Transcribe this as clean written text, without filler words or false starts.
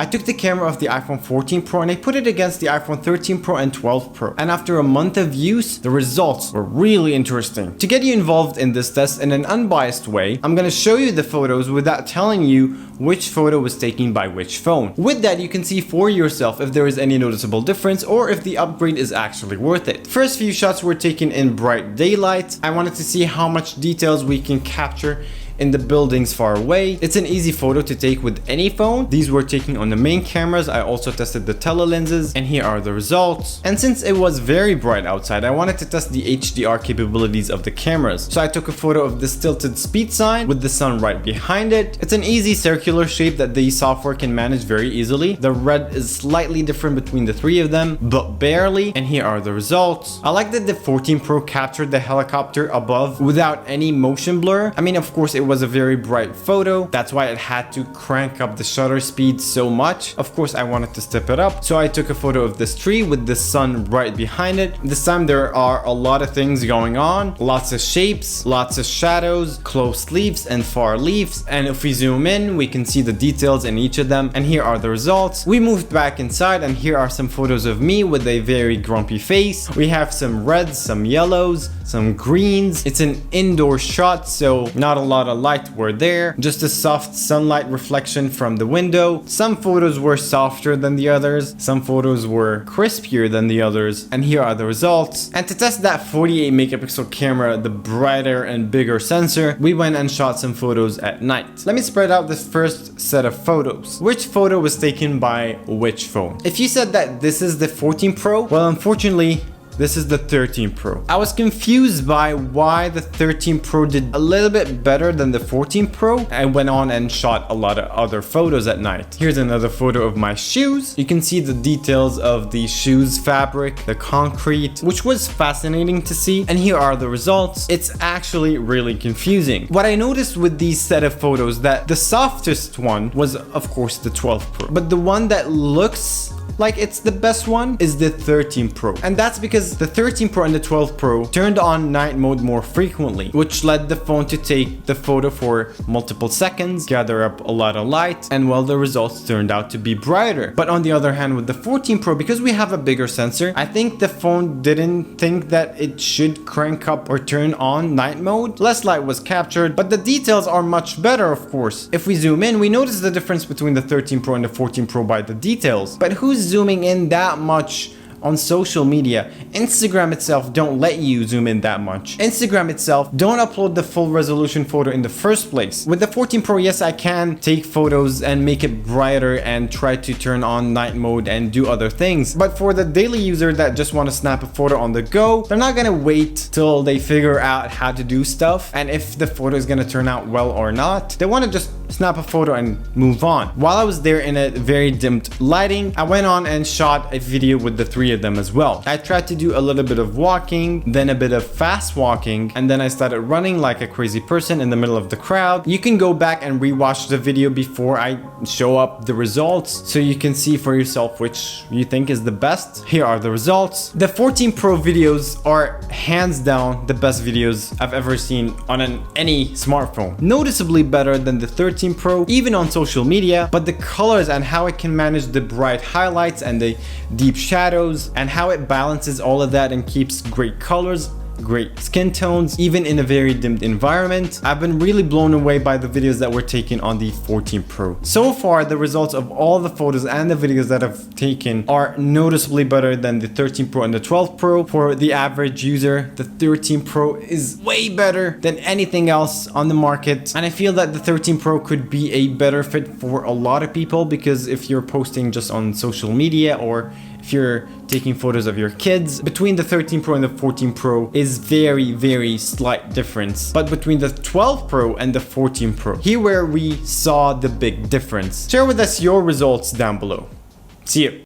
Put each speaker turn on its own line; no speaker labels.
I took the camera of the iPhone 14 Pro and I put it against the iPhone 13 Pro and 12 Pro. And after a month of use, the results were really interesting. To get you involved in this test in an unbiased way, I'm gonna show you the photos without telling you which photo was taken by which phone. With that, you can see for yourself if there is any noticeable difference or if the upgrade is actually worth it. First few shots were taken in bright daylight. I wanted to see how much details we can capture in the buildings far away. It's an easy photo to take with any phone. These were taken on the main cameras. I also tested the tele lenses and here are the results. And since it was very bright outside, I wanted to test the HDR capabilities of the cameras. So I took a photo of this tilted speed sign with the sun right behind it. It's an easy circular shape that the software can manage very easily. The red is slightly different between the three of them, but barely. And here are the results. I like that the 14 Pro captured the helicopter above without any motion blur. I mean, of course, it was a very bright photo. That's why it had to crank up the shutter speed so much. Of course, I wanted to step it up. So I took a photo of this tree with the sun right behind it. This time there are a lot of things going on. Lots of shapes, lots of shadows, close leaves and far leaves. And if we zoom in, we can see the details in each of them. And here are the results. We moved back inside and here are some photos of me with a very grumpy face. We have some reds, some yellows, some greens. It's an indoor shot, so not a lot of light were there, just a soft sunlight reflection from the window. Some photos were softer than the others, some photos were crispier than the others, and here are the results. And to test that 48 megapixel camera, the brighter and bigger sensor, we went and shot some photos at night. Let me spread out this first set of photos. Which photo was taken by which phone? If you said that this is the 14 Pro, well, unfortunately, this is the 13 Pro. I was confused by why the 13 Pro did a little bit better than the 14 Pro. I went on and shot a lot of other photos at night. Here's another photo of my shoes. You can see the details of the shoes fabric, the concrete, which was fascinating to see. And here are the results. It's actually really confusing. What I noticed with these set of photos that the softest one was, of course, the 12 Pro. But the one that looks like it's the best one is the 13 Pro. And that's because the 13 Pro and the 12 Pro turned on night mode more frequently, which led the phone to take the photo for multiple seconds, gather up a lot of light, and well, the results turned out to be brighter. But on the other hand, with the 14 Pro, because we have a bigger sensor, I think the phone didn't think that it should crank up or turn on night mode. Less light was captured, but the details are much better, of course. If we zoom in, we notice the difference between the 13 Pro and the 14 Pro by the details. But who's zooming in that much on social media? Instagram itself don't let you zoom in that much. Instagram itself don't upload the full resolution photo in the first place. With the 14 Pro, yes, I can take photos and make it brighter and try to turn on night mode and do other things. But for the daily user that just want to snap a photo on the go, they're not gonna wait till they figure out how to do stuff and if the photo is gonna turn out well or not. They want to just snap a photo and move on. While I was there in a very dimmed lighting, I went on and shot a video with the three of them as well. I tried to do a little bit of walking, then a bit of fast walking, and then I started running like a crazy person in the middle of the crowd. You can go back and rewatch the video before I show up the results so you can see for yourself which you think is the best. Here are the results. The 14 Pro videos are hands down the best videos I've ever seen on any smartphone. Noticeably better than the 13 Pro, even on social media, but the colors and how it can manage the bright highlights and the deep shadows and how it balances all of that and keeps great colors, great skin tones, even in a very dimmed environment. I've been really blown away by the videos that were taken on the 14 Pro. So far, the results of all the photos and the videos that I've taken are noticeably better than the 13 Pro and the 12 Pro. For the average user, the 13 Pro is way better than anything else on the market. And I feel that the 13 Pro could be a better fit for a lot of people because if you're posting just on social media or if you're taking photos of your kids, between the 13 Pro and the 14 Pro is very slight difference. But between the 12 Pro and the 14 Pro, here where we saw the big difference. Share with us your results down below. See you.